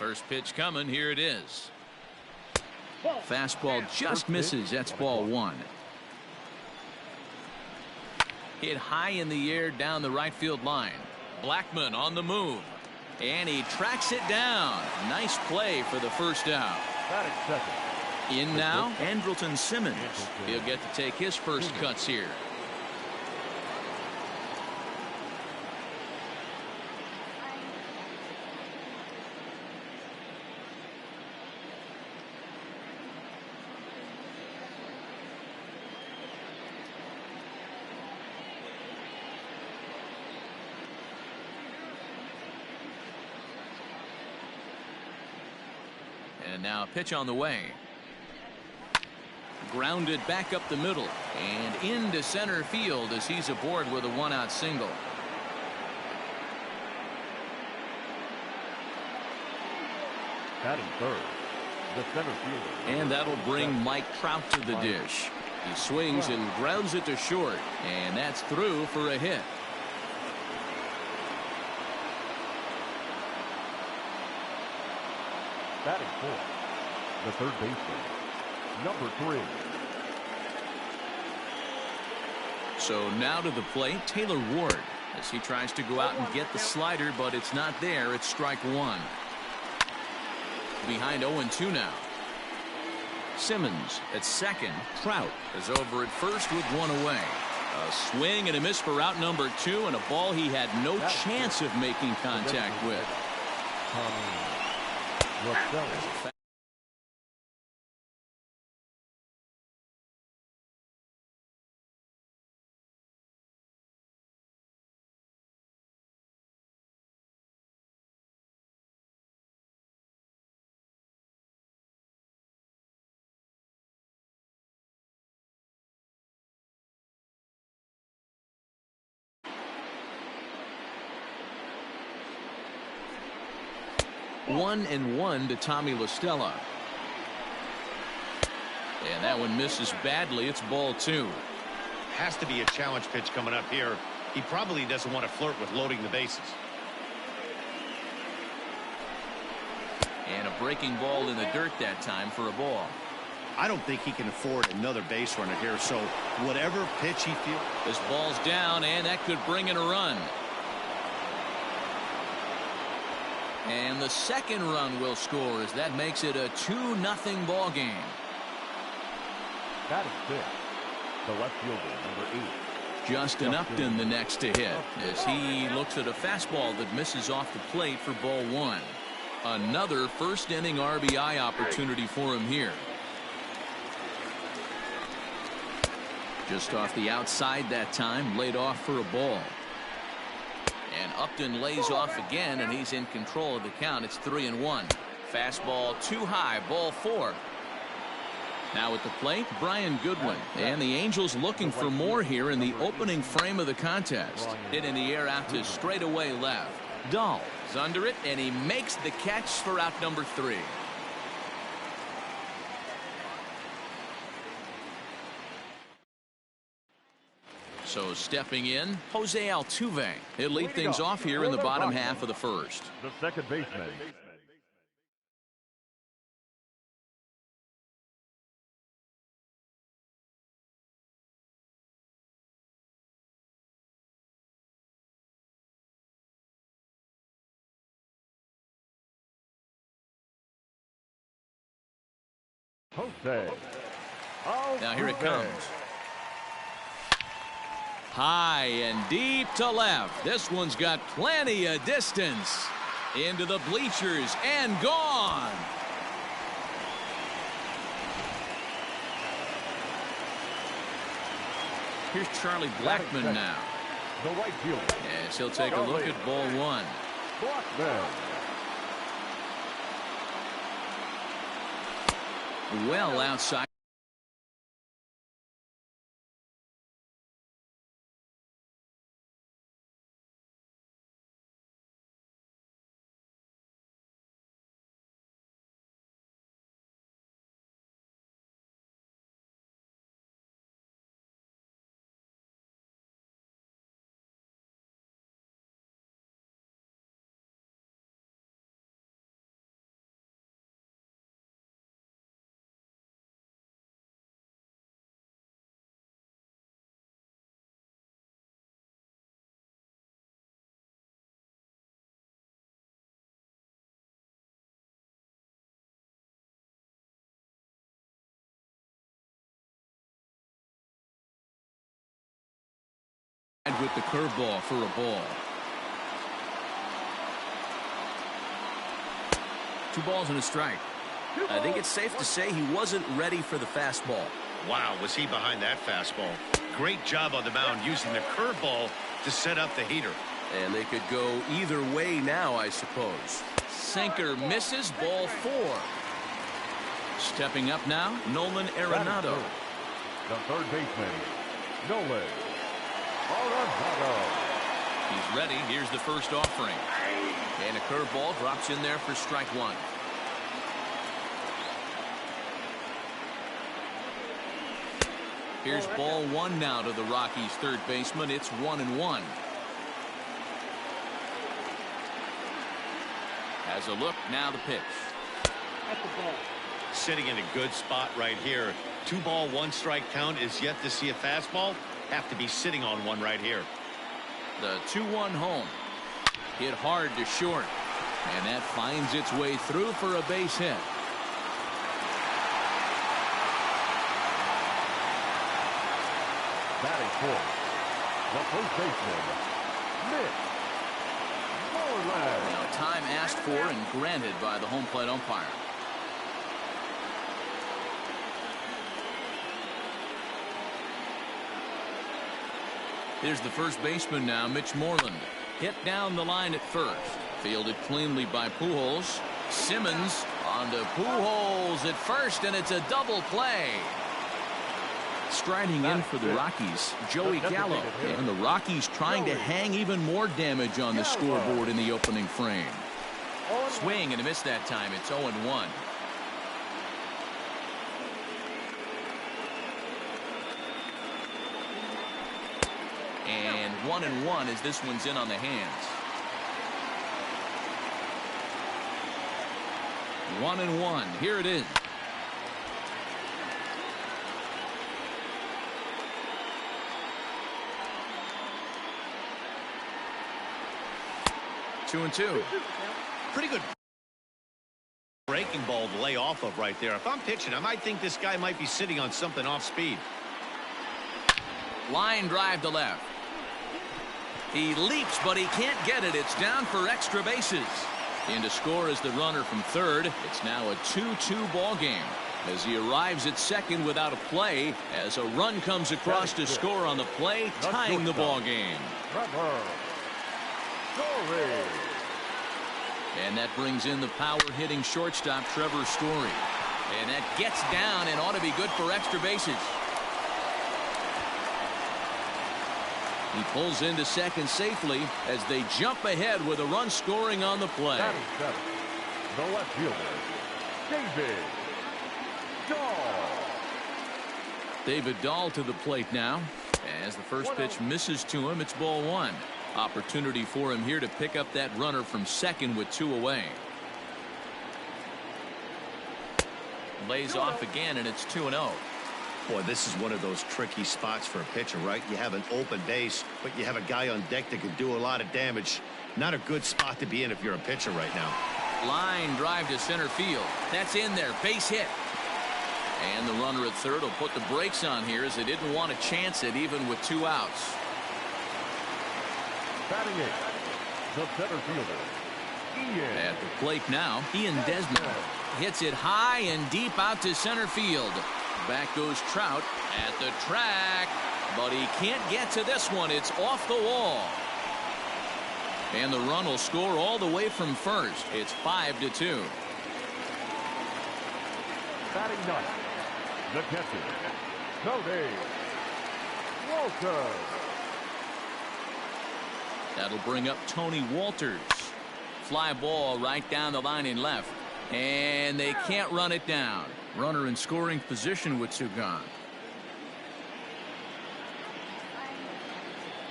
First pitch coming. Here it is. Fastball just misses. That's ball one. Hit high in the air down the right field line. Blackmon on the move. And he tracks it down. Nice play for the first out. In now, Andrelton Simmons. He'll get to take his first cuts here. And now a pitch on the way. Grounded back up the middle and into center field as he's aboard with a one-out single. Batting third, the center fielder. And that'll bring Mike Trout to the dish. He swings and grounds it to short, and that's through for a hit. Batting fourth, the third baseman, number 3. So now to the plate, Taylor Ward, as he tries to go out and get the slider, but it's not there. It's strike one. Behind 0-2 now. Simmons at second. Trout is over at first with one away. A swing and a miss for out number 2, and a ball he had no chance of making contact with. One and one to Tommy La Stella. And that one misses badly. It's ball 2. Has to be a challenge pitch coming up here. He probably doesn't want to flirt with loading the bases. And a breaking ball in the dirt that time for a ball. I don't think he can afford another base runner here, so whatever pitch he feels. This ball's down, and that could bring in a run. And the second run will score as that makes it a 2-0 ball game. Batting fifth, the left fielder, number 8. Justin Upton the next to hit as he looks at a fastball that misses off the plate for ball 1. Another first inning RBI opportunity for him here. Just off the outside that time, laid off for a ball. And Upton lays off again, and he's in control of the count. It's 3-1. Fastball too high, ball 4. Now at the plate, Brian Goodwin. And the Angels looking for more here in the opening frame of the contest. Hit in the air out to straightaway left. Dahl is under it, and he makes the catch for out number 3. So stepping in, Jose Altuve. He'll lead things off here in the bottom half of the first. The second baseman. Jose. Now here it comes. High and deep to left. This one's got plenty of distance. Into the bleachers and gone. Here's Charlie Blackmon now. The right fielder. Yes, he'll take a look at ball 1. Blackmon. Well outside. with the curveball for a ball. 2 balls and a strike. I think it's safe to say he wasn't ready for the fastball. Wow, was he behind that fastball. Great job on the mound using the curveball to set up the heater. And they could go either way now, I suppose. Sinker misses, ball 4. Stepping up now, Nolan Arenado. The third baseman, Nolan Arenado. He's ready. Here's the first offering. And a curveball drops in there for strike 1. Here's ball 1 now to the Rockies' third baseman. It's 1-1. Has a look, now the pitch. Sitting in a good spot right here. 2 ball, 1 strike count is yet to see a fastball. Have to be sitting on one right here. The 2-1 home. Hit hard to short. And that finds its way through for a base hit. Batting fourth, the first baseman, Mitch Moreland. Now time asked for and granted by the home plate umpire. Here's the first baseman now, Mitch Moreland. Hit down the line at first. Fielded cleanly by Pujols. Simmons on to Pujols at first, and it's a double play. Striding in for the Rockies, Joey Gallo. And the Rockies trying to hang even more damage on the scoreboard in the opening frame. Swing and a miss that time. It's 0-1. And 1-1 as this one's in on the hands. 1-1. Here it is. Two and two. Pretty good breaking ball to lay off of right there. If I'm pitching, I might think this guy might be sitting on something off speed. Line drive to left. He leaps, but he can't get it. It's down for extra bases. In to score is the runner from third. It's now a 2-2 ball game as he arrives at second without a play as a run comes across to score on the play, tying the ball game. And that brings in the power-hitting shortstop Trevor Story. And that gets down and ought to be good for extra bases. He pulls into second safely as they jump ahead with a run scoring on the play. The left fielder, David Dahl. David Dahl to the plate now. As the first pitch misses to him, it's ball 1. Opportunity for him here to pick up that runner from second with 2 away. Lays off again, and it's 2-0. Boy, this is one of those tricky spots for a pitcher, right? You have an open base, but you have a guy on deck that can do a lot of damage. Not a good spot to be in if you're a pitcher right now. Line drive to center field. That's in there. Base hit. And the runner at third will put the brakes on here as they didn't want to chance it even with 2 outs. Batting eighth, the center fielder, Ian. At the plate now, Ian Desmond hits it high and deep out to center field. Back goes Trout at the track, but he can't get to this one. It's off the wall. And the run will score all the way from first. It's 5-2. Batting ninth, the catcher, Tony Walters. That'll bring up Tony Walters. Fly ball right down the line in left. And they can't run it down. Runner in scoring position with 2 gone.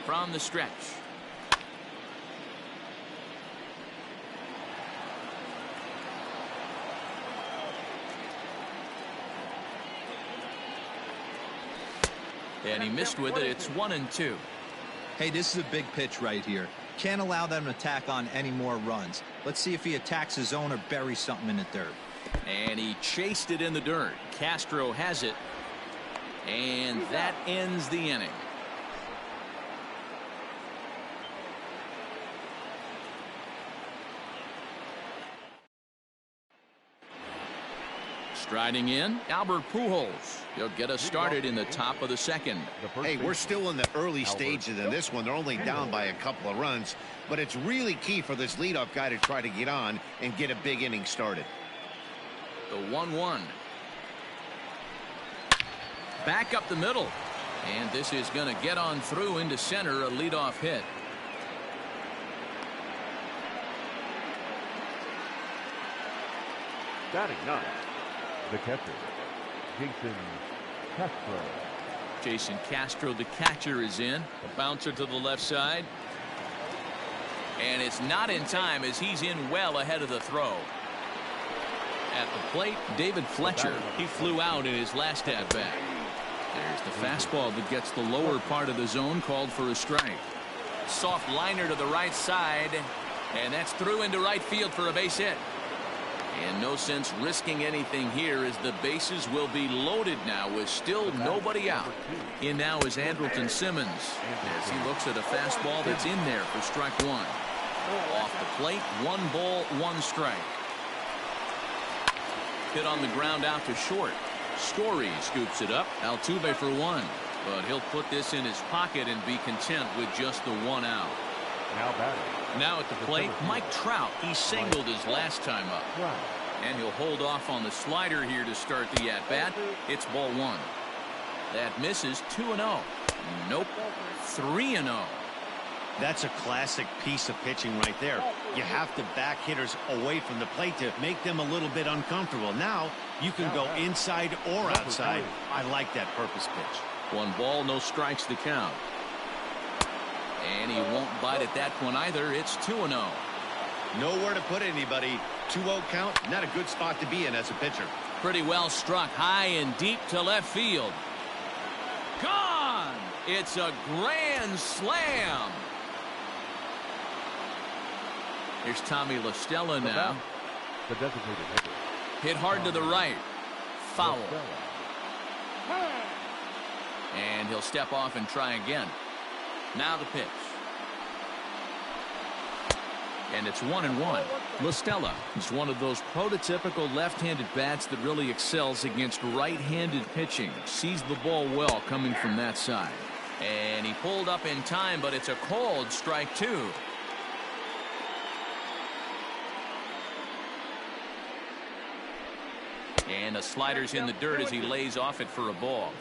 From the stretch. And he missed with it. It's 1-2. Hey, this is a big pitch right here. Can't allow them to tack on any more runs. Let's see if he attacks his zone or buries something in the dirt. And he chased it in the dirt. Castro has it. And that ends the inning. Striding in, Albert Pujols. He'll get us started in the top of the second. Hey, we're still in the early stages in this one. They're only down by a couple of runs, but it's really key for this leadoff guy to try to get on and get a big inning started. The 1-1. Back up the middle. And this is going to get on through into center, a leadoff hit. Batting ninth, the catcher, Jason Castro. Jason Castro, the catcher, is in. A bouncer to the left side. And it's not in time as he's in well ahead of the throw. At the plate, David Fletcher. He flew out in his last at-bat. There's the fastball that gets the lower part of the zone, called for a strike. Soft liner to the right side. And that's through into right field for a base hit. And no sense risking anything here as the bases will be loaded now with still nobody out. In now is Andrelton Simmons as he looks at a fastball that's in there for strike one. Off the plate, 1 ball, 1 strike. Hit on the ground out to short. Story scoops it up. Altuve for 1. But he'll put this in his pocket and be content with just the 1 out. Now batting. Now at the plate, Mike Trout. He singled his last time up. And he'll hold off on the slider here to start the at-bat. It's ball 1. That misses. 2-0. Nope. 3-0. That's a classic piece of pitching right there. You have to back hitters away from the plate to make them a little bit uncomfortable. Now you can go inside or outside. I like that purpose pitch. 1 ball, no strikes to count. And he won't bite at that one either. It's 2-0. Nowhere to put anybody. 2-0 count, not a good spot to be in as a pitcher. Pretty well struck high and deep to left field. Gone! It's a grand slam. Here's Tommy La Stella now. The designated hitter. Hit hard to the right. Foul. And he'll step off and try again. Now the pitch. And it's 1-1. La Stella is one of those prototypical left-handed bats that really excels against right-handed pitching. Sees the ball well coming from that side. And he pulled up in time, but it's a called strike 2. And a slider's in the dirt as he lays off it for a ball.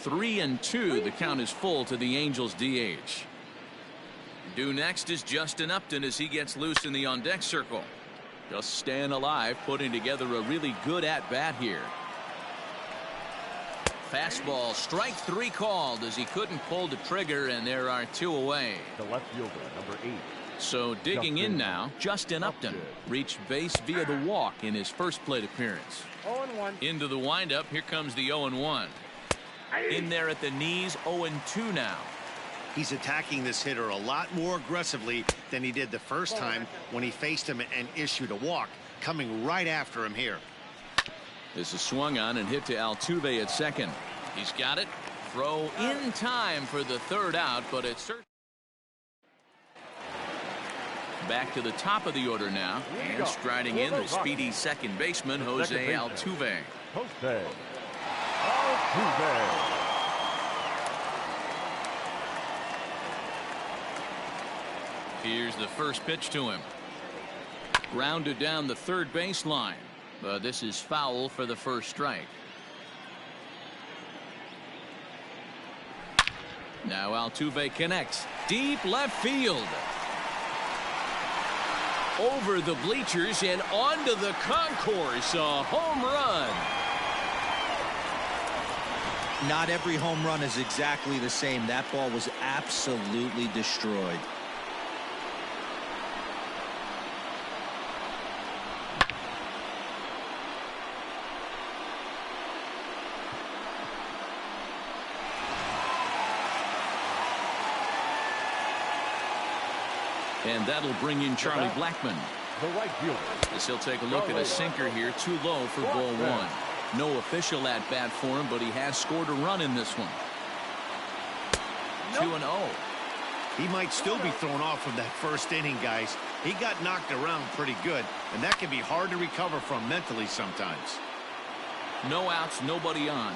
3-2. The count is full to the Angels DH. Due next is Justin Upton as he gets loose in the on-deck circle. Just staying alive, putting together a really good at-bat here. Fastball, strike 3 called as he couldn't pull the trigger, and there are 2 away. The left fielder, number 8. So digging in now, Justin Upton reached base via the walk in his first plate appearance. 0-1. Into the windup, here comes the 0-1. In there at the knees, 0-2 now. He's attacking this hitter a lot more aggressively than he did the first time when he faced him and issued a walk. Coming right after him here. This is swung on and hit to Altuve at second. He's got it. Throw in time for the 3rd out, but it's certain. Back to the top of the order now, and striding in the speedy second baseman, Jose Altuve. Jose Altuve. Here's the first pitch to him. Grounded down the 3rd baseline, but this is foul for the first strike. Now Altuve connects deep left field. Over the bleachers and onto the concourse. A home run. Not every home run is exactly the same. That ball was absolutely destroyed. And that'll bring in Charlie Blackmon. The right fielder. As he'll take a look at a sinker here, too low for ball 1. No official at bat for him, but he has scored a run in this one. 2-0. He might still be thrown off from that first inning, guys. He got knocked around pretty good, and that can be hard to recover from mentally sometimes. No outs, nobody on.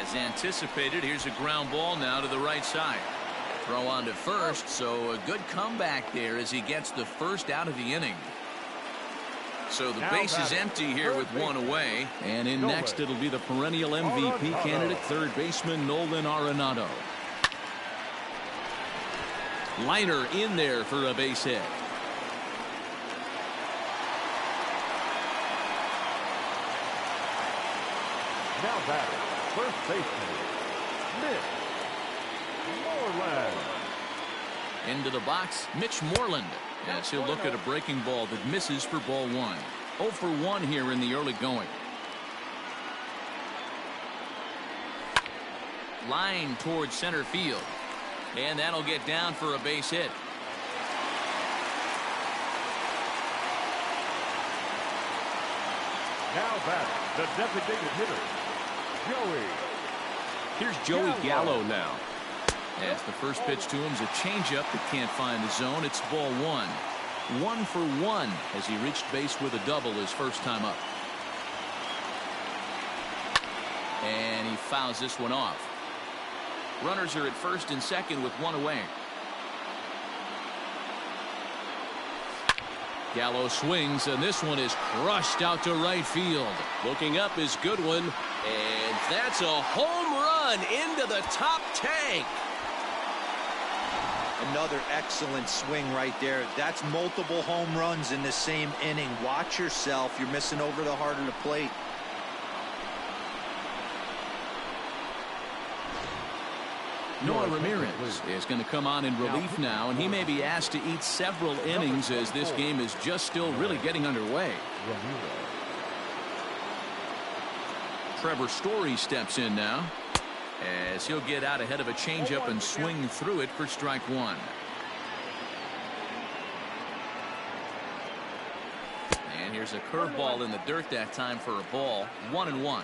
As anticipated, here's a ground ball now to the right side. Throw on to first, so a good comeback there as he gets the first out of the inning. So the base is empty here with one away. And in next, it'll be the perennial MVP candidate, third baseman Nolan Arenado. Liner in there for a base hit. Now batting, first baseman, Mitch Moreland. Into the box, Mitch Moreland. As he'll look at a breaking ball that misses for ball one. 0 for 1 here in the early going. Line towards center field. And that'll get down for a base hit. Now batting, the designated hitter, Joey. Here's Joey Gallo now. As the first pitch to him is a changeup that can't find the zone. It's ball one. 1 for 1 as he reached base with a double his first time up. And he fouls this one off. Runners are at first and second with one away. Gallo swings, and this one is crushed out to right field. Looking up is Goodwin, and that's a home run into the top tank. Another excellent swing right there. That's multiple home runs in the same inning. Watch yourself. You're missing over the heart of the plate. Noah Ramirez is going to come on in relief now, and he may be asked to eat several innings as this game is just still really getting underway. Trevor Story steps in now as he'll get out ahead of a changeup and swing through it for strike one. And here's a curveball in the dirt that time for a ball. 1-1.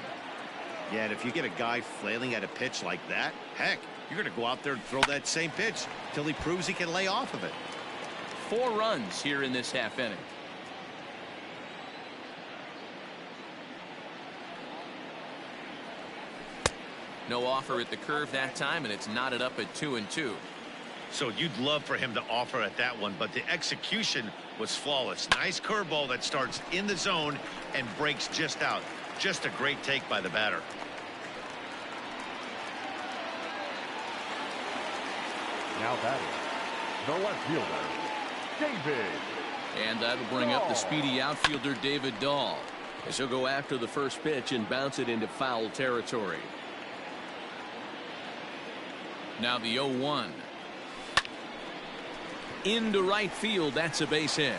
Yeah, and if you get a guy flailing at a pitch like that, heck, you're going to go out there and throw that same pitch till he proves he can lay off of it. 4 runs here in this half inning. No offer at the curve that time, and it's knotted up at 2-2. So you'd love for him to offer at that one, but the execution was flawless. Nice curveball that starts in the zone and breaks just out. Just a great take by the batter. Now batting, the left fielder, David. And that'll bring up the speedy outfielder David Dahl As he'll go after the first pitch and bounce it into foul territory. Now the 0-1. Into right field. That's a base hit.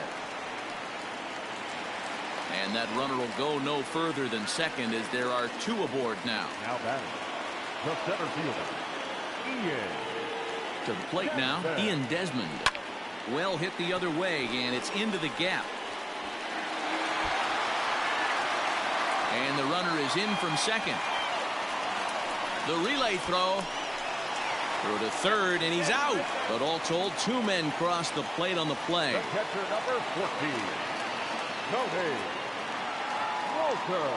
And that runner will go no further than second as there are 2 aboard now. Now batting, the center fielder, Ian. To the plate now, Ian Desmond. Well hit the other way, and it's into the gap. And the runner is in from second. The relay throw. Through to third, and he's out. But all told, 2 men cross the plate on the play. The catcher, number 14, Tony Walter.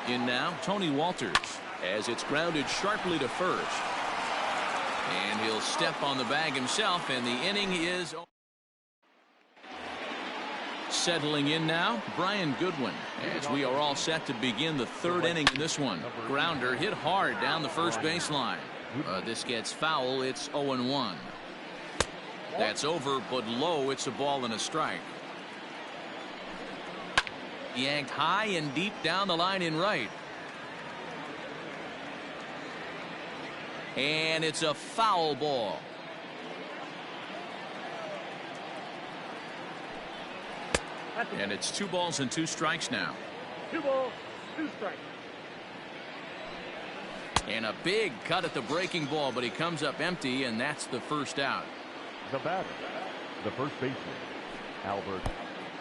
In now, Tony Walters, as it's grounded sharply to first. And he'll step on the bag himself, and the inning is settling in now. Brian Goodwin, as we are all set to begin the 3rd inning in this one. Grounder hit hard down the first baseline. This gets foul. It's 0-1. That's over, but low. It's a ball and a strike. Yanked high and deep down the line in right. And it's a foul ball. And it's 2 balls and 2 strikes now. 2 balls, 2 strikes. And a big cut at the breaking ball, but he comes up empty, and that's the first out. The batter, the first baseman, Albert.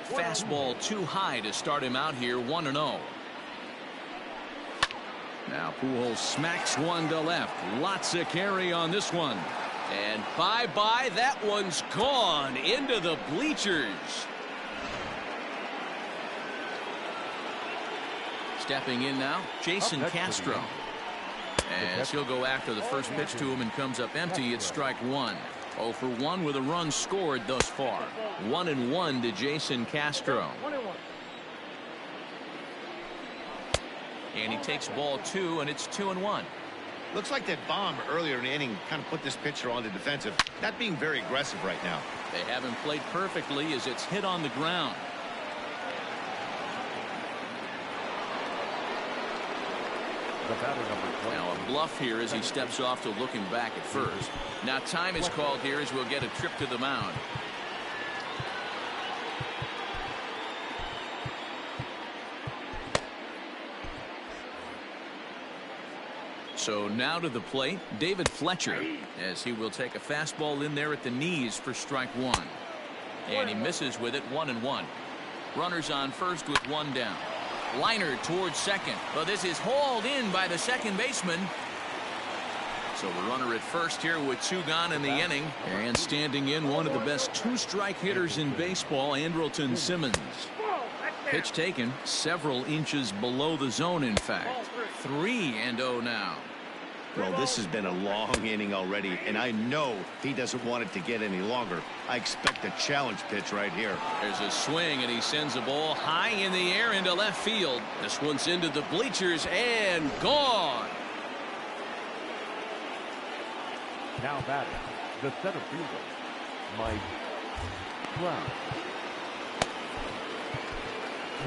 Fastball too high to start him out here, 1-0. Now Pujols smacks one to left. Lots of carry on this one. And bye-bye, that one's gone into the bleachers. Stepping in now, Jason Castro. As he'll go after the first pitch to him and comes up empty, it's strike one. 0 for 1 with a run scored thus far. 1-1 to Jason Castro. And he takes ball 2, and it's 2-1. Looks like that bomb earlier in the inning kind of put this pitcher on the defensive. Not being very aggressive right now. They haven't played perfectly as it's hit on the ground. Now a bluff here as he steps off to looking back at first. Now time is called here as we'll get a trip to the mound. So now to the plate, David Fletcher, as he will take a fastball in there at the knees for strike one. And he misses with it, 1-1. Runners on first with one down. Liner towards second. Well, this is hauled in by the second baseman. So the runner at first here with 2 gone in the inning. And standing in, one of the best 2-strike hitters in baseball, Andrelton Simmons. Pitch taken several inches below the zone, in fact. 3-0 now. Well, this has been a long inning already, and I know he doesn't want it to get any longer. I expect a challenge pitch right here. There's a swing, and he sends the ball high in the air into left field. This one's into the bleachers and gone. Now batting, the center fielder, Mike Trout.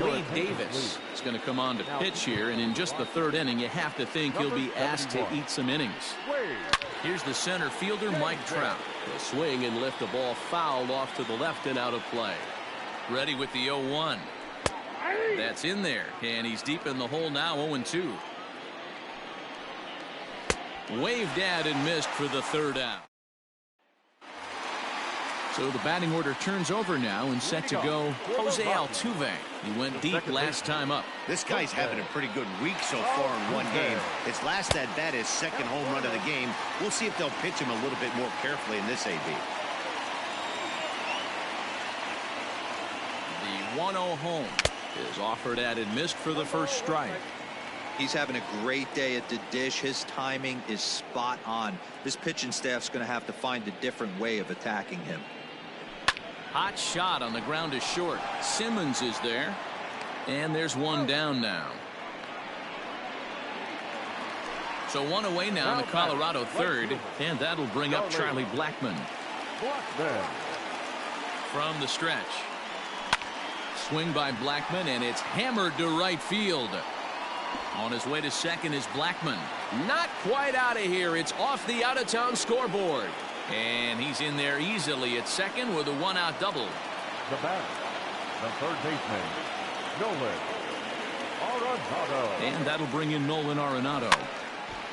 Wade Davis is going to come on to pitch here, and in just the 3rd inning, you have to think he'll be asked to eat some innings. Here's the center fielder, Mike Trout. He'll swing and lift the ball foul off to the left and out of play. Ready with the 0-1. That's in there, and he's deep in the hole now, 0-2. Waved at and missed for the 3rd out. So the batting order turns over now and set to go Jose Altuve. He went deep last time up. This guy's having a pretty good week so far in one game. His last at bat is second home run of the game. We'll see if they'll pitch him a little bit more carefully in this AB. The 1-0 home is offered at and missed for the first strike. He's having a great day at the dish. His timing is spot on. This pitching staff's going to have to find a different way of attacking him. Hot shot on the ground to short. Simmons is there. And there's one down now. So one away now in the Colorado 3rd. And that'll bring up Charlie Blackmon. From the stretch. Swing by Blackmon, and it's hammered to right field. On his way to second is Blackmon. Not quite out of here. It's off the out-of-town scoreboard. And he's in there easily at second with a 1-out double. The batter, the third baseman, Nolan Arenado. And that'll bring in Nolan Arenado.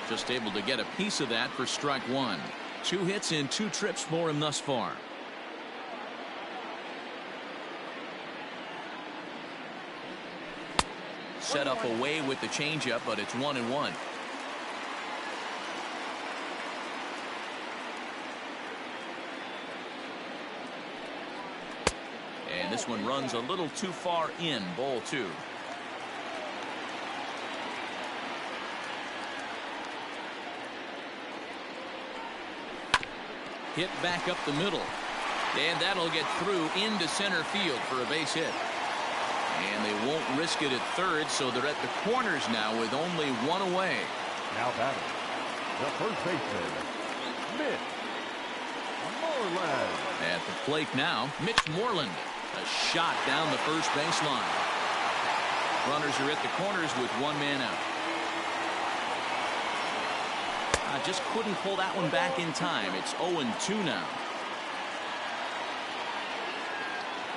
Just able to get a piece of that for strike one. 2 hits in 2 trips for him thus far. Set up away with the changeup, but it's 1-1. And this one runs a little too far in, ball 2. Hit back up the middle. And that'll get through into center field for a base hit. And they won't risk it at third, so they're at the corners now with only 1 away. Now batting, the first baseman, Mitch Moreland. At the plate now, Mitch Moreland. A shot down the first baseline. Runners are at the corners with 1 man out. Just couldn't pull that one back in time. It's 0-2 now.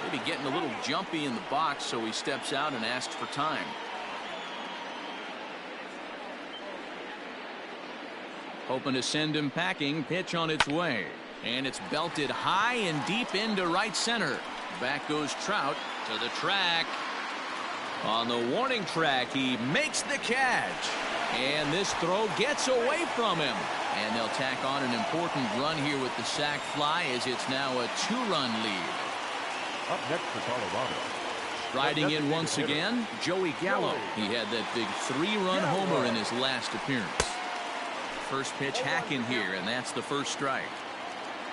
Maybe getting a little jumpy in the box, so he steps out and asks for time. Hoping to send him packing. Pitch on its way. And it's belted high and deep into right center. Back goes Trout to the track. On the warning track, he makes the catch. And this throw gets away from him. And they'll tack on an important run here with the sac fly, as it's now a 2-run lead. Up next for Colorado. Riding in once again, Joey Gallo. He had that big 3-run homer in his last appearance. First pitch hack in here, and that's the first strike.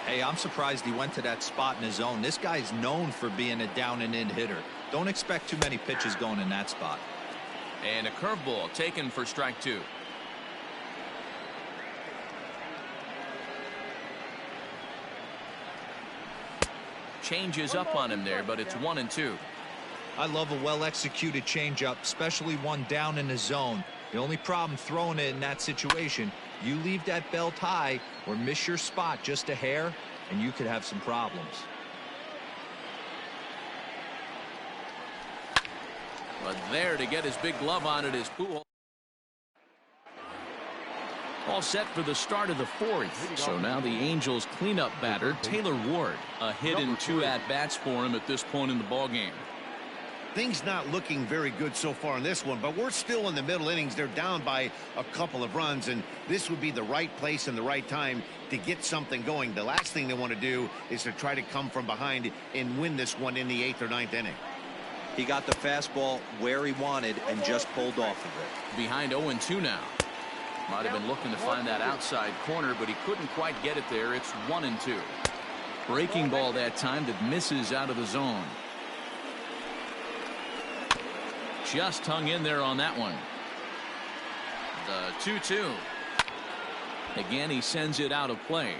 Hey, I'm surprised he went to that spot in his zone. This guy's known for being a down and in hitter. Don't expect too many pitches going in that spot. And a curveball taken for strike 2. Changes up on him there, but it's 1-2. I love a well-executed changeup, especially one down in the zone. The only problem throwing it in that situation, you leave that belt high or miss your spot just a hair, and you could have some problems. But there to get his big glove on it is Pujols. All set for the start of the 4th. So now the Angels cleanup batter, Taylor Ward. A hit and 2 at-bats for him at this point in the ballgame. Things not looking very good so far in this one, but we're still in the middle innings. They're down by a couple of runs, and this would be the right place and the right time to get something going. The last thing they want to do is to try to come from behind and win this one in the 8th or 9th inning. He got the fastball where he wanted and just pulled off of it. Behind 0-2 now. Might have been looking to find that outside corner, but he couldn't quite get it there. It's 1-2. Breaking ball that time that misses out of the zone. Just hung in there on that one. The 2-2. Again, he sends it out of play.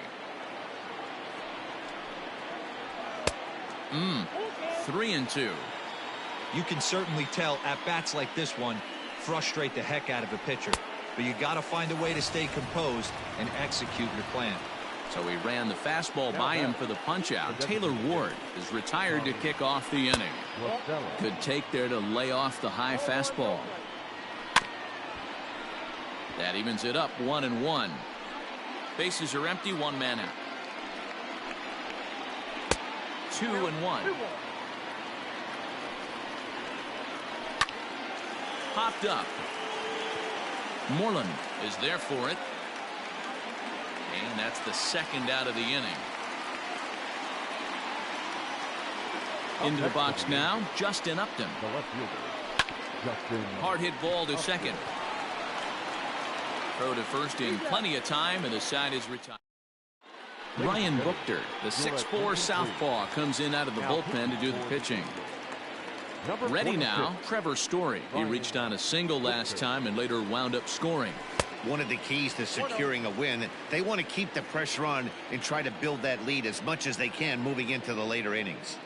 3-2. You can certainly tell at bats like this one frustrate the heck out of a pitcher, but you got to find a way to stay composed and execute your plan. So he ran the fastball by him for the punch out. Taylor Ward is retired to kick off the inning. Good take there to lay off the high fastball. That evens it up 1-1. Bases are empty, 1 man out. 2-1. Popped up. Moreland is there for it. And that's the second out of the inning. Into the box now, Justin Upton. Hard hit ball to second. Throw to first in plenty of time, and the side is retired. Ryan Buchter, the 6'4" southpaw, comes in out of the bullpen to do the pitching. Ready now, Trevor Story. He reached on a single last time and later wound up scoring. One of the keys to securing a win, they want to keep the pressure on and try to build that lead as much as they can moving into the later innings.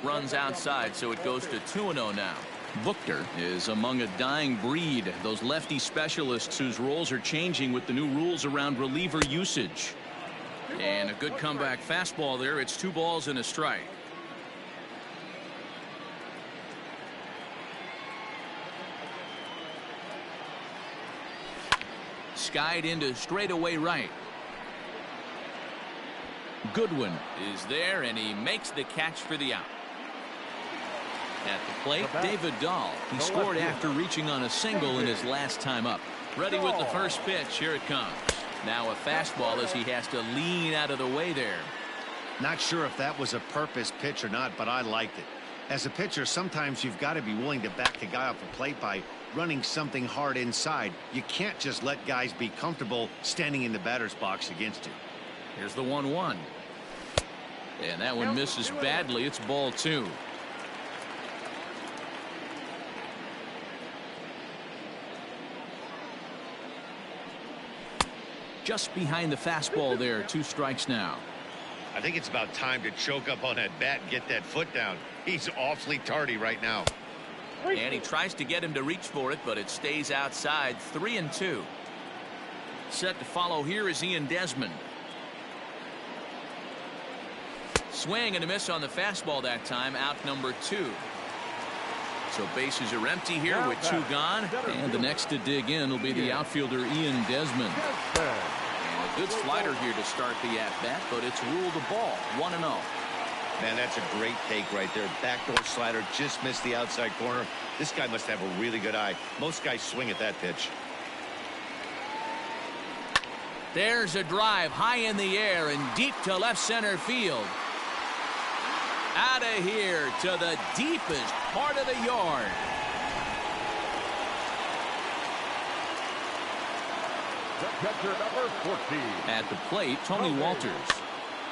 Runs outside, so it goes to 2-0 now. Buchter is among a dying breed, those lefty specialists whose roles are changing with the new rules around reliever usage. And a good comeback fastball there. It's 2 balls and a strike. Skied into straightaway right. Goodwin is there, and he makes the catch for the out. At the plate, David Dahl. He scored after reaching on a single in his last time up. Ready with the first pitch. Here it comes. Now a fastball as he has to lean out of the way there. Not sure if that was a purpose pitch or not, but I liked it. As a pitcher, sometimes you've got to be willing to back the guy off the plate by running something hard inside. You can't just let guys be comfortable standing in the batter's box against you. Here's the 1-1. And that one misses badly. It's ball 2. Just behind the fastball there. 2 strikes now. I think it's about time to choke up on that bat and get that foot down. He's awfully tardy right now. And he tries to get him to reach for it, but it stays outside. 3-2. Set to follow here is Ian Desmond. Swing and a miss on the fastball that time. Out number 2. So bases are empty here with 2 gone. And the next to dig in will be the outfielder Ian Desmond. And a good slider here to start the at-bat, but it's ruled a ball. 1-0. Man, that's a great take right there. Backdoor slider just missed the outside corner. This guy must have a really good eye. Most guys swing at that pitch. There's a drive high in the air and deep to left center field. Out of here to the deepest part of the yard. The catcher, number 14. At the plate, Tony Walters.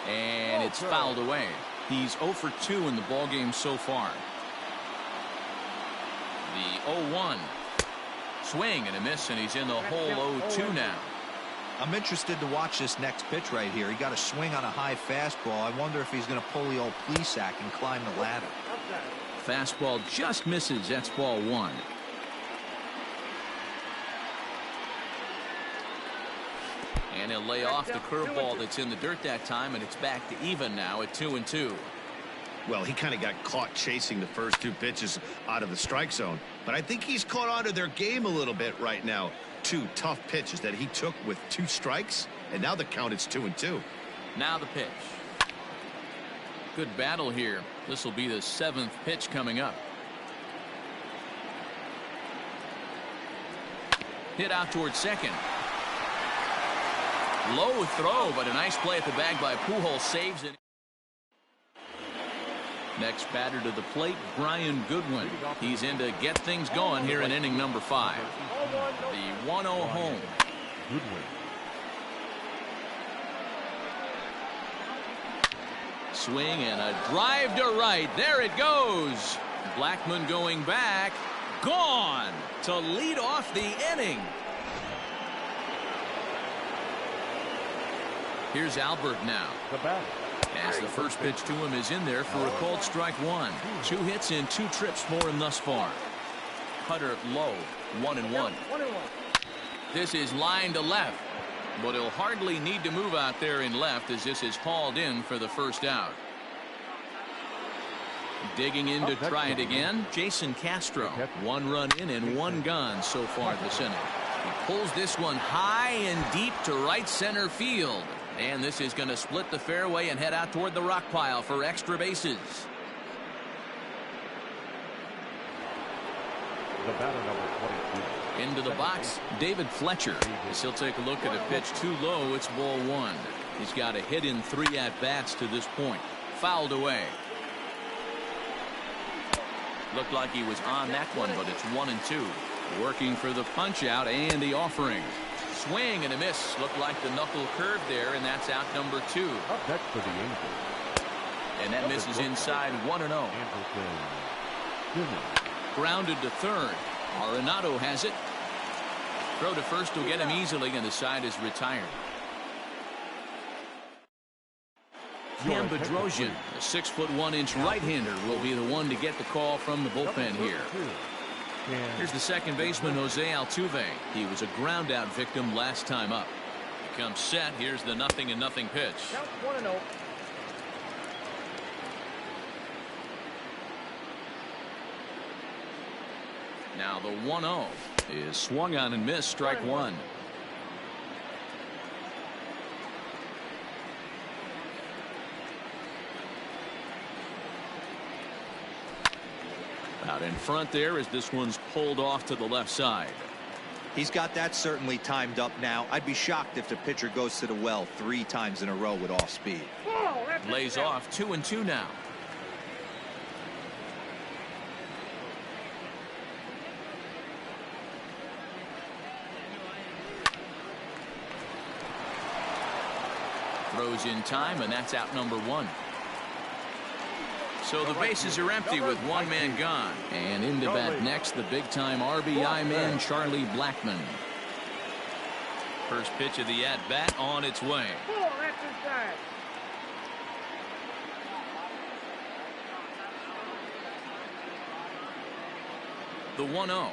And it's fouled away. He's 0 for 2 in the ballgame so far. The 0-1. Swing and a miss, and he's in the hole 0-2 now. I'm interested to watch this next pitch right here. He got a swing on a high fastball. I wonder if he's going to pull the old Plesac and climb the ladder. Fastball just misses. That's ball 1. And he'll lay off the curveball that's in the dirt that time, and it's back to even now at 2-2. Well, he kind of got caught chasing the first 2 pitches out of the strike zone. But I think he's caught on to their game a little bit right now. 2 tough pitches that he took with 2 strikes, and now the count is 2-2. Now the pitch. Good battle here. This will be the 7th pitch coming up. Hit out towards second. Low throw, but a nice play at the bag by Pujols. Saves it. Next batter to the plate, Brian Goodwin. He's in to get things going here in inning number 5. The 1-0 home. Goodwin. Swing and a drive to right. There it goes. Blackmon going back. Gone to lead off the inning. Here's Albert now. The batter. As the first pitch to him is in there for a called strike 1. 2 hits in 2 trips for him thus far. Cutter low, 1-1. This is line to left, but he'll hardly need to move out there in left as this is hauled in for the first out. Digging in to try it again, Jason Castro. 1 run in and 1 gone so far this inning. He pulls this one high and deep to right center field. And this is going to split the fairway and head out toward the rock pile for extra bases. The batter, number 22. Into the box, David Fletcher. As he'll take a look at a pitch too low, it's ball 1. He's got a hit in 3 at-bats to this point. Fouled away. Looked like he was on that one, but it's 1-2. Working for the punch out and the offering. Swing and a miss. Looked like the knuckle curve there, and that's out number 2. Up next for the Angels. And that misses inside 1-0. Grounded to third. Arenado has it. Throw to first will get him easily, and the side is retired. Cam Bedrosian, a 6'1" right-hander, will be the one to get the call from the bullpen here. Here's the second baseman, Jose Altuve. He was a ground-out victim last time up. He comes set. Here's the 0-0 pitch. Now the 1-0 is swung on and missed. Strike 1. Out in front there as this one's pulled off to the left side. He's got that certainly timed up now. I'd be shocked if the pitcher goes to the well 3 times in a row with off speed. Lays off 2-2 now. Throws in time, and that's out number 1. So the bases are empty with 1 man gone. And into bat next, the big-time RBI man, Charlie Blackmon. First pitch of the at-bat on its way. The 1-0.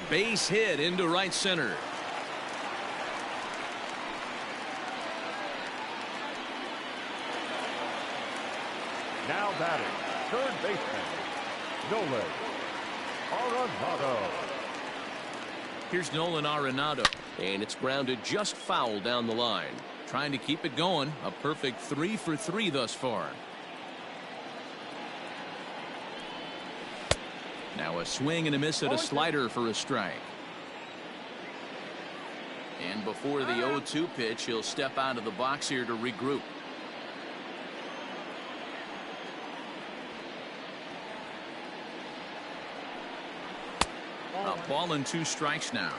Base hit into right center. Now batting, third baseman, Nolan Arenado. Here's Nolan Arenado, and it's grounded just foul down the line. trying to keep it going. A perfect 3 for 3 thus far. Now a swing and a miss at a slider for a strike. And before the 0-2 pitch, he'll step out of the box here to regroup. A ball and 2 strikes now.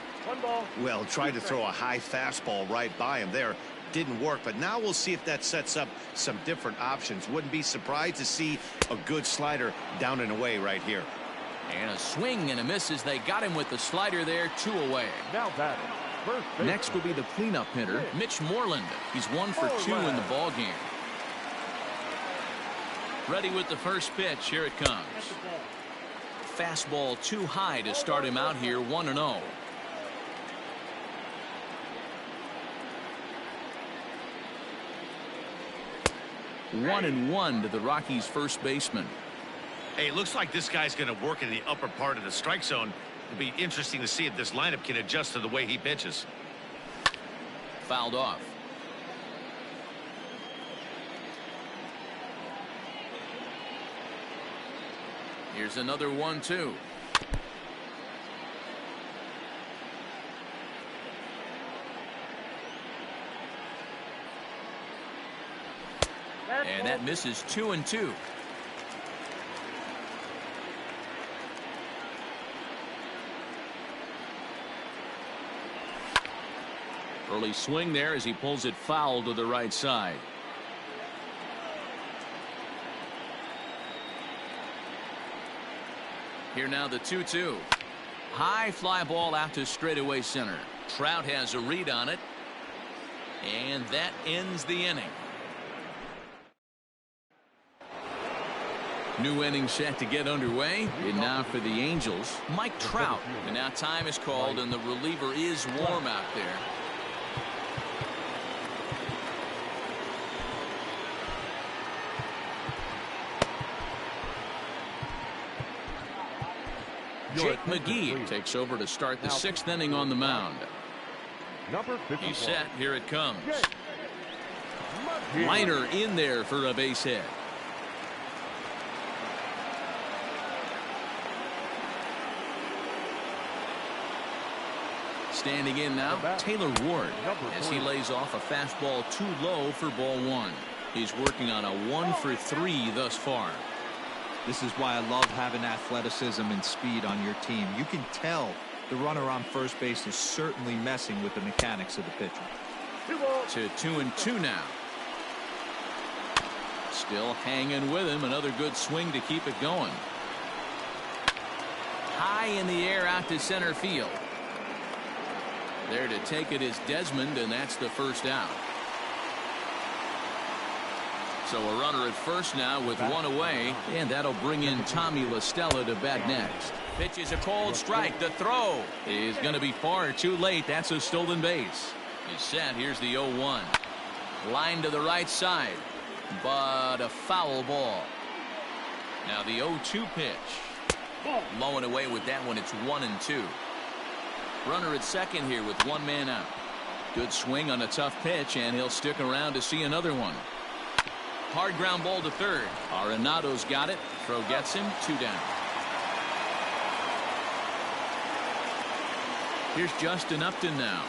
Well, tried to throw a high fastball right by him there. Didn't work, but now we'll see if that sets up some different options. Wouldn't be surprised to see a good slider down and away right here. And a swing and a miss as they got him with the slider there. 2 away. Now batting. First baseman. Next will be the cleanup hitter, Mitch Moreland. He's 1 for 2 in the ball game. Ready with the first pitch. Here it comes. Fastball too high to start him out here. 1-0. One and 1 to the Rockies' first baseman. Hey, it looks like this guy's going to work in the upper part of the strike zone. It'll be interesting to see if this lineup can adjust to the way he pitches. Fouled off. Here's another 1-2. And that misses. 2-2. Early swing there as he pulls it foul to the right side. Here now the 2-2. High fly ball out to straightaway center. Trout has a read on it. And that ends the inning. New inning set to get underway. And now for the Angels, Mike Trout. And now time is called and the reliever is warm out there. Jake McGee takes over to start the 6th inning on the mound. Number 51. He's set. Here it comes. Liner in there for a base hit. Standing in now, Taylor Ward, as he lays off a fastball too low for ball 1. He's working on a 1 for 3 thus far. This is why I love having athleticism and speed on your team. You can tell the runner on first base is certainly messing with the mechanics of the pitcher. To 2-2 now. Still hanging with him. Another good swing to keep it going. High in the air out to center field. There to take it is Desmond, and that's the first out. So a runner at first now with 1 away, and that'll bring in Tommy La Stella to bat next. Pitch is a cold strike. The throw is going to be far too late. That's a stolen base. He's set. Here's the 0-1. Line to the right side, but a foul ball. Now the 0-2 pitch. Low and away with that one. It's 1-2. Runner at second here with 1 man out. Good swing on a tough pitch, and he'll stick around to see another one. Hard ground ball to third. Arenado's got it. Throw gets him. 2 down. Here's Justin Upton now.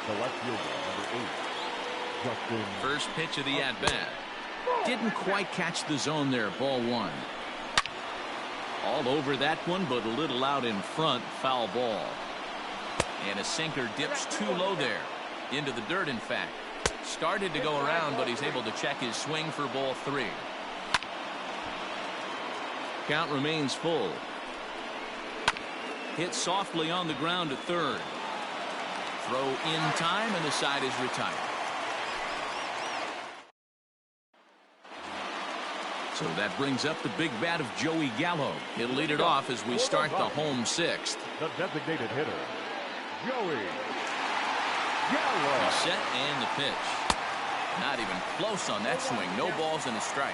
The left fielder, number 8. Justin. First pitch of the at-bat. Didn't quite catch the zone there. Ball 1. All over that one, but a little out in front. Foul ball. And a sinker dips too low there. Into the dirt, in fact. Started to go around, but he's able to check his swing for ball 3. Count remains full. Hit softly on the ground to third. Throw in time, and the side is retired. So that brings up the big bat of Joey Gallo. He'll lead it off as we start the home 6th. The designated hitter, Joey Gallo. He's set and the pitch. Not even close on that swing. No balls and a strike.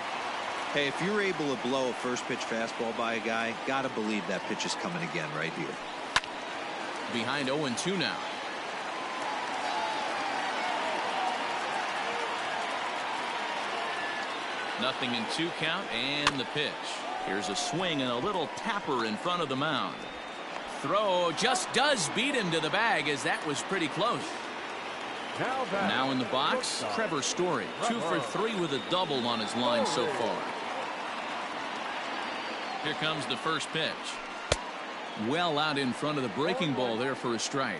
Hey, if you're able to blow a first pitch fastball by a guy, gotta believe that pitch is coming again right here. Behind 0-2 now. Nothing in 2 count and the pitch. Here's a swing and a little tapper in front of the mound. Throw just does beat him to the bag, as that was pretty close. Now in the box, Trevor Story, 2 for 3 with a double on his line so far. Here comes the first pitch. Well out in front of the breaking ball there for a strike.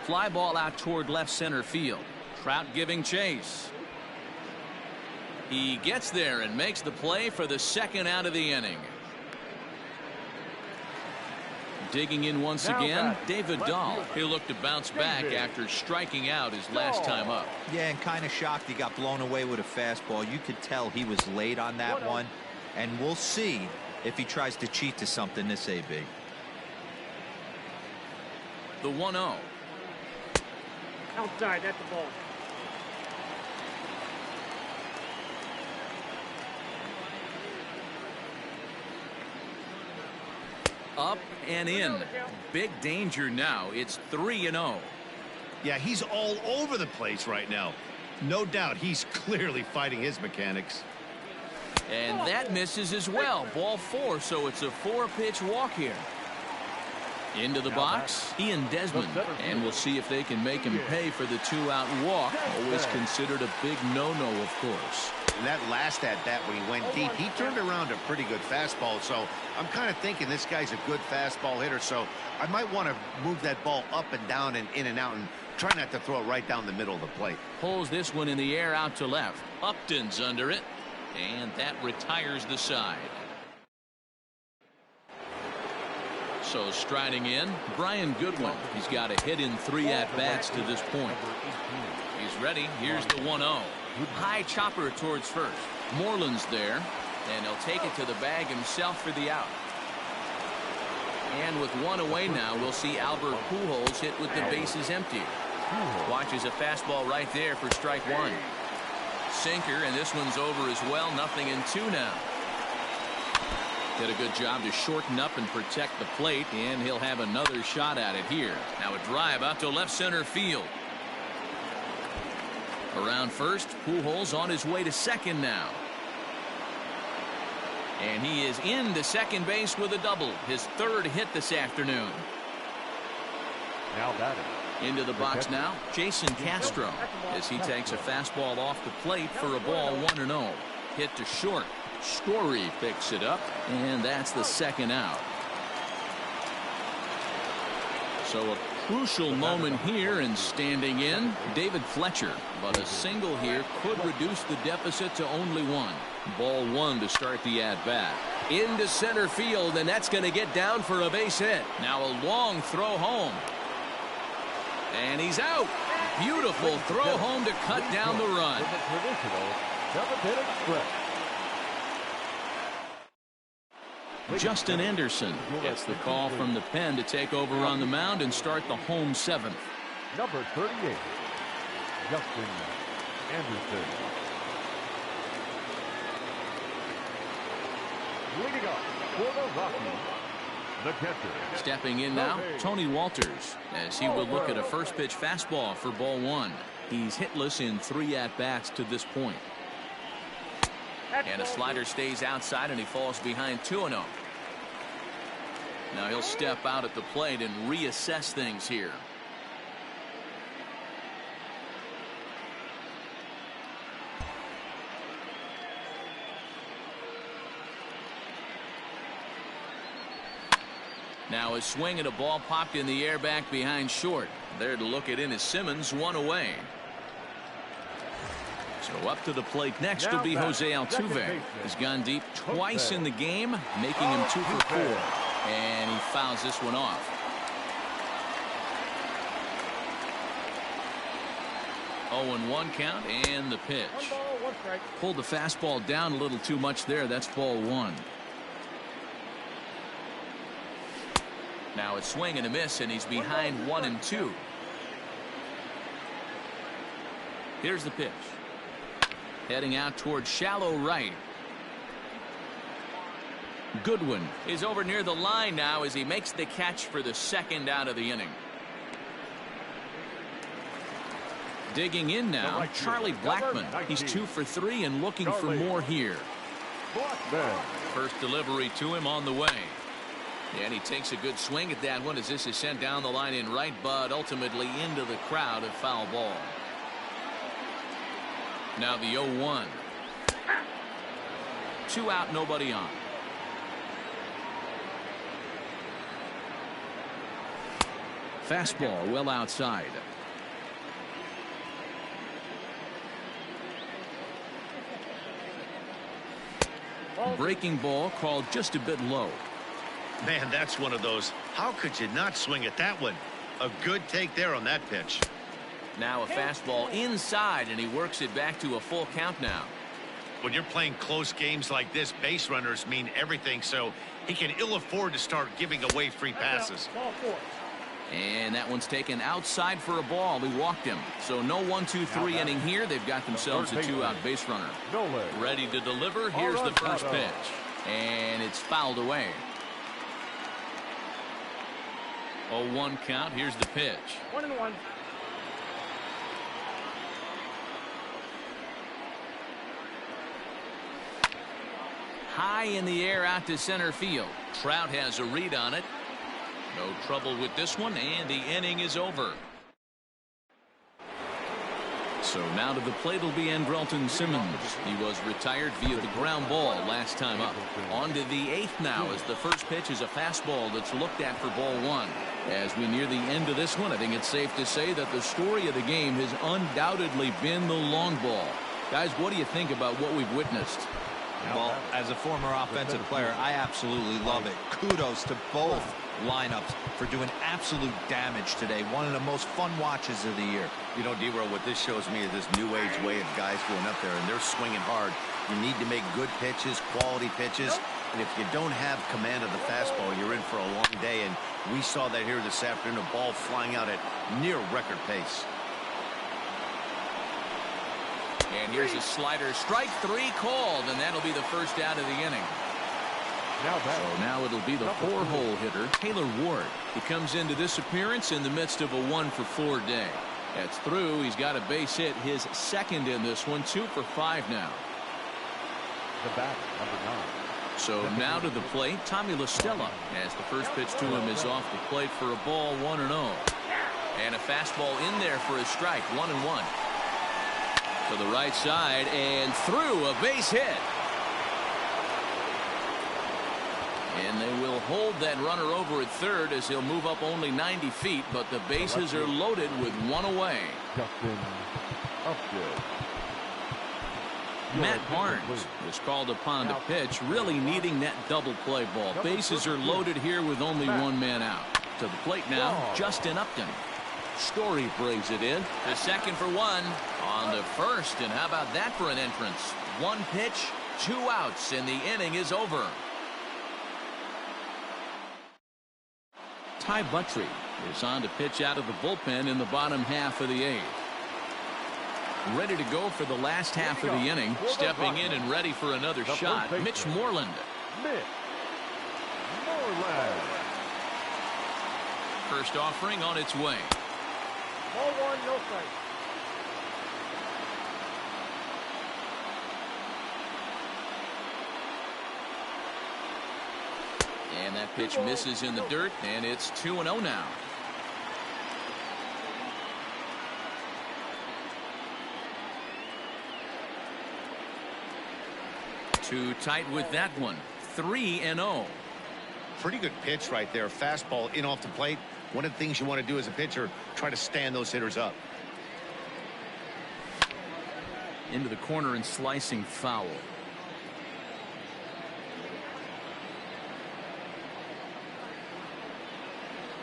Fly ball out toward left center field. Trout giving chase. He gets there and makes the play for the second out of the inning. Digging in once again, David Dahl. He'll look to bounce back after striking out his last time up. Yeah, and kind of shocked he got blown away with a fastball. You could tell he was late on that one, and we'll see if he tries to cheat to something this AB. The 1-0. Outside, that's the ball. Up and in. Big danger now. It's 3-0. Yeah, he's all over the place right now. No doubt he's clearly fighting his mechanics. And that misses as well. Ball 4, so it's a 4-pitch walk here. Into the box, Ian Desmond, and we'll see if they can make him pay for the 2-out walk. Always considered a big no-no, of course. And that last at-bat when he went deep, he turned around a pretty good fastball. So I'm kind of thinking this guy's a good fastball hitter. So I might want to move that ball up and down and in and out and try not to throw it right down the middle of the plate. Pulls this one in the air out to left. Upton's under it, and that retires the side. So striding in, Brian Goodwin. He's got a hit in 3 at-bats to this point. He's ready. Here's the 1-0. High chopper towards first. Moreland's there, and he'll take it to the bag himself for the out. And with 1 away now, we'll see Albert Pujols hit with the bases empty. Watches a fastball right there for strike 1. Sinker, and this one's over as well. Nothing in 2 now. Did a good job to shorten up and protect the plate, and he'll have another shot at it here. Now a drive out to left center field. Around first, Pujols on his way to second now. And he is into second base with a double. His 3rd hit this afternoon. Now batting. Into the box now, Jason Castro, as he takes a fastball off the plate for a ball 1-0. Hit to short. Story picks it up, and that's the 2nd out. So a crucial moment here, and standing in, David Fletcher. But a single here could reduce the deficit to only 1. Ball 1 to start the at-bat. Into center field, and that's going to get down for a base hit. Now a long throw home. And he's out. Beautiful throw home to cut down the run. Justin Anderson gets the call from the pen to take over on the mound and start the home 7th. Number 38, Justin Anderson. Leading up for the Rockies, the catcher. Stepping in now, Tony Walters, as he will look at a first pitch fastball for ball 1. He's hitless in 3 at-bats to this point. And a slider stays outside, and he falls behind 2-0. Now he'll step out at the plate and reassess things here. Now a swing and a ball popped in the air back behind short. There to look it in is Simmons, 1 away. So up to the plate next will be Jose Altuve. He's gone deep twice in the game, making him 2 for 4. And he fouls this one off. Oh, and 1 count, and the pitch. Pulled the fastball down a little too much there. That's ball 1. Now it's swing and a miss, and he's behind 1 and 2. Here's the pitch. Heading out towards shallow right. Goodwin is over near the line now as he makes the catch for the 2nd out of the inning. Digging in now, Charlie Blackmon. He's 2 for 3 and looking for more here. First delivery to him on the way. And he takes a good swing at that one as this is sent down the line in right, but ultimately into the crowd, a foul ball. Now the 0-1. 2 out, nobody on. Fastball well outside. Breaking ball called just a bit low. Man, that's one of those. How could you not swing at that one? A good take there on that pitch. Now a fastball inside, and he works it back to a full count now. When you're playing close games like this, base runners mean everything, so he can ill afford to start giving away free passes. And that one's taken outside for a ball. He walked him. So no 1-2-3 inning here. They've got themselves a 2-out base runner. Ready to deliver. Here's the first pitch. And it's fouled away. 0-1 count. Here's the pitch. 1-1. High in the air out to center field. Trout has a read on it. No trouble with this one, and the inning is over. So now to the plate will be Andrelton Simmons. He was retired via the ground ball last time up. On to the 8th now as the first pitch is a fastball that's looked at for ball 1. As we near the end of this one, I think it's safe to say that the story of the game has undoubtedly been the long ball. Guys, what do you think about what we've witnessed? Well, as a former offensive player, I absolutely love it. Kudos to both lineups for doing absolute damage today. One of the most fun watches of the year. You know, D-Row, what this shows me is this new age way of guys going up there, and they're swinging hard. You need to make good pitches, quality pitches, and if you don't have command of the fastball, you're in for a long day, and we saw that here this afternoon, a ball flying out at near record pace. And here's a slider. Strike 3 called, and that'll be the first out of the inning. So now it'll be the 4-hole hitter, Taylor Ward. He comes into this appearance in the midst of a 1-for-4 day. That's through. He's got a base hit, his second in this one, 2 for 5 now. The bat, number 9. So now to the plate, Tommy La Stella, as the first pitch to him is off the plate for a ball, 1-0. And a fastball in there for a strike, 1-1. To the right side and through, a base hit. And they will hold that runner over at third as he'll move up only 90 feet, but the bases are loaded with one away. Matt Barnes was called upon to pitch, really needing that double play ball. Bases are loaded here with only one man out. To the plate now, Justin Upton. Story brings it in. The second for 1 on the first, and how about that for an entrance? 1 pitch, 2 outs, and the inning is over. Ty Buttrey is on to pitch out of the bullpen in the bottom half of the 8th. Ready to go for the last half of the inning. Stepping in and ready for another shot, Mitch Moreland. First offering on its way. Ball 1, no strike. And that pitch misses in the dirt, and it's 2-0 now. Too tight with that one. 3-0. Pretty good pitch right there. Fastball in off the plate. One of the things you want to do as a pitcher, try to stand those hitters up. Into the corner and slicing foul.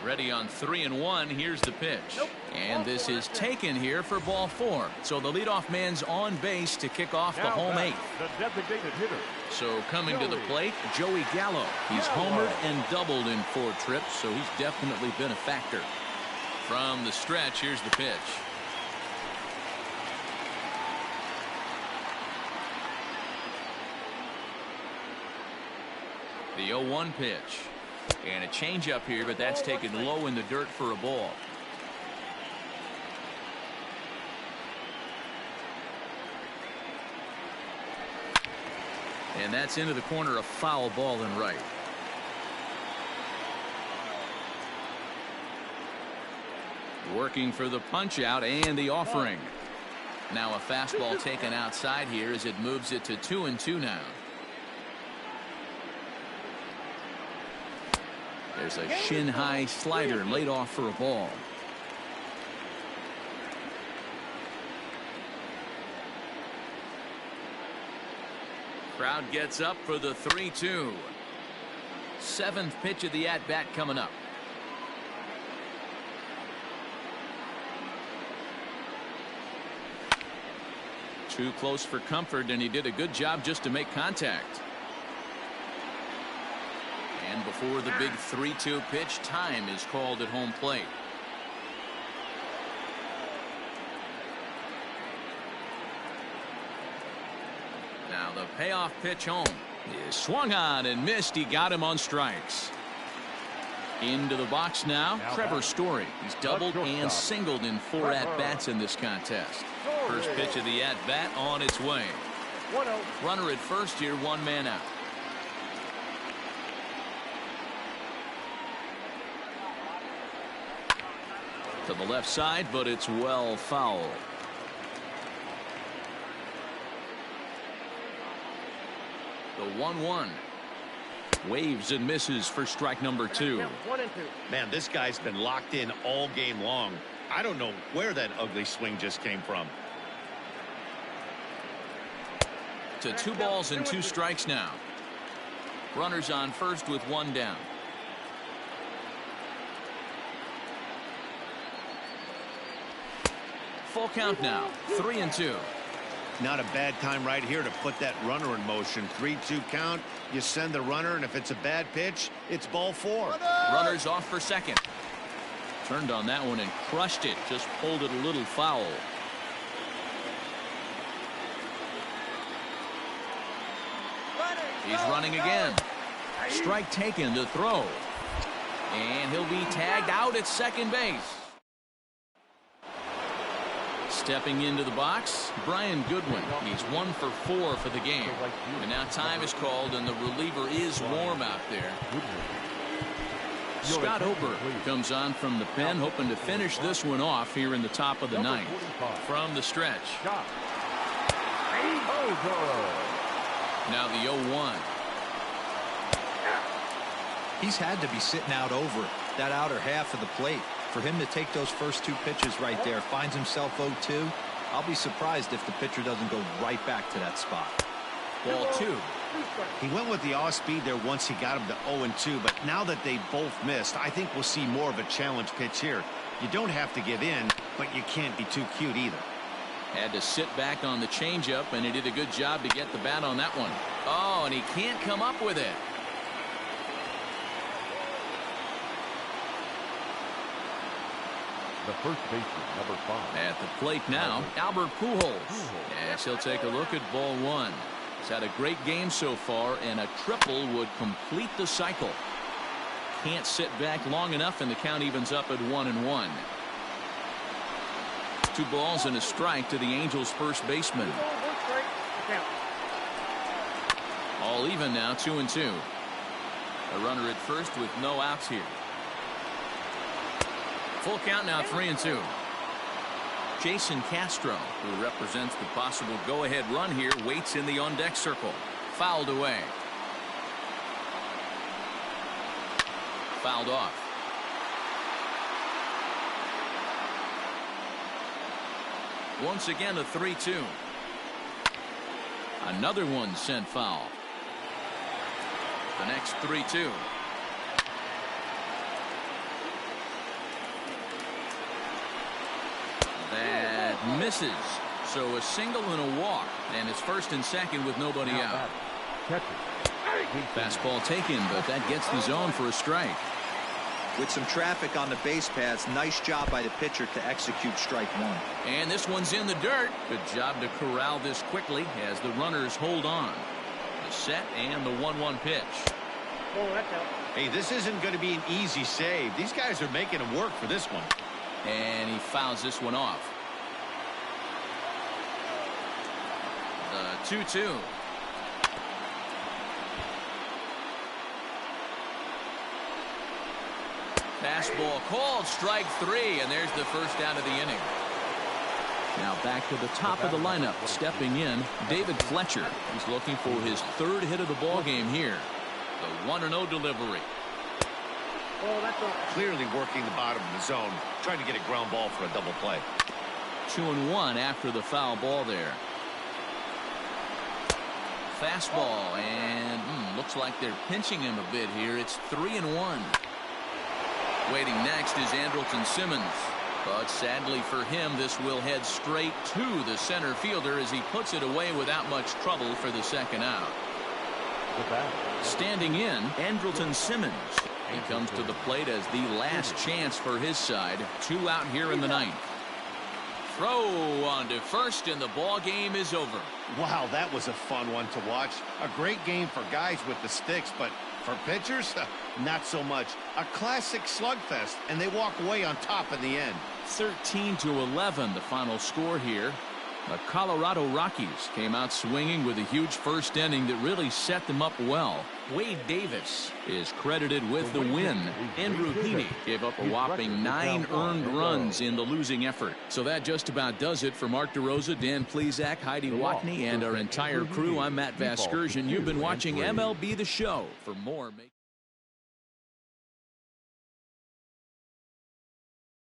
Ready on 3-1. Here's the pitch. And this is taken here for ball 4. So the leadoff man's on base to kick off the home 8th. The designated hitter. So coming to the plate, Joey Gallo. He's homered and doubled in 4 trips, so he's definitely been a factor. From the stretch, here's the pitch. The 0-1 pitch. And a changeup here, but that's taken low in the dirt for a ball. And that's into the corner, a foul ball and right. Working for the punch out and the offering. Now a fastball taken outside here as it moves it to 2-2 now. There's a shin high slider laid off for a ball. Crowd gets up for the 3-2. Seventh pitch of the at bat coming up. Too close for comfort, and he did a good job just to make contact. And before the big 3-2 pitch, time is called at home plate. Now the payoff pitch home is swung on and missed. He got him on strikes. Into the box now, Trevor Story. He's doubled and singled in 4 at-bats in this contest. First pitch of the at-bat on its way. Runner at first here, 1 man out. To the left side, but it's well foul. The 1-1. Waves and misses for strike number 2. Man, this guy's been locked in all game long. I don't know where that ugly swing just came from. To 2 balls and 2 strikes now. Runners on first with 1 down. Full count now, 3-2. Not a bad time right here to put that runner in motion. 3-2 count. You send the runner, and if it's a bad pitch, it's ball 4. Runners off for second. Turned on that one and crushed it. Just pulled it a little foul. He's running again. Strike taken to throw. And he'll be tagged out at second base. Stepping into the box, Brian Goodwin. He's 1 for 4 for the game. And now time is called, and the reliever is warm out there. Scott Ober comes on from the pen, hoping to finish this one off here in the top of the 9th. From the stretch. Now the 0-1. He's had to be sitting out over that outer half of the plate. For him to take those first 2 pitches right there, finds himself 0-2. I'll be surprised if the pitcher doesn't go right back to that spot. Ball 2. He went with the off speed there once he got him to 0-2, but now that they both missed, I think we'll see more of a challenge pitch here. You don't have to give in, but you can't be too cute either. Had to sit back on the changeup, and he did a good job to get the bat on that one. Oh, and he can't come up with it. The first baseman, number 5. At the plate now, Albert Pujols. Yes, he'll take a look at ball 1. He's had a great game so far, and a triple would complete the cycle. Can't sit back long enough, and the count evens up at 1-1. 2 balls and a strike to the Angels' first baseman. All even now, 2-2. A runner at first with no outs here. Full count now, 3-2. Jason Castro, who represents the possible go-ahead run here, waits in the on-deck circle. Fouled away. Fouled off. Once again, a 3-2. Another one sent foul. The next 3-2. That misses. So a single and a walk, and it's first and second with nobody out. Fastball taken, but that gets the zone for a strike. With some traffic on the base paths, nice job by the pitcher to execute strike 1. And this one's in the dirt. Good job to corral this quickly as the runners hold on. The set and the 1-1 pitch. Hey, this isn't going to be an easy save. These guys are making him work for this one. And he fouls this one off. The 2-2. Fastball called, strike 3, and there's the first out of the inning. Now back to the top of the lineup, stepping in, David Fletcher. He's looking for his 3rd hit of the ball game here. The 1-0 delivery. Clearly working the bottom of the zone, trying to get a ground ball for a double play. 2-1 after the foul ball there. Fastball, and looks like they're pinching him a bit here. It's 3-1. Waiting next is Andrelton Simmons. But sadly for him, this will head straight to the center fielder as he puts it away without much trouble for the second out. Standing in, Andrelton Simmons. He comes to the plate as the last chance for his side. 2 out here in the 9th. Throw on to first, and the ball game is over. Wow, that was a fun one to watch. A great game for guys with the sticks, but for pitchers, not so much. A classic slugfest, and they walk away on top in the end. 13-11, the final score here. The Colorado Rockies came out swinging with a huge first inning that really set them up well. Wade Davis is credited with the win. Andrew Heaney gave up a whopping 9 earned runs in the losing effort. So that just about does it for Mark DeRosa, Dan Plesac, Heidi Watney, and our entire crew. I'm Matt Vasgersian. You've been watching MLB The Show. For more,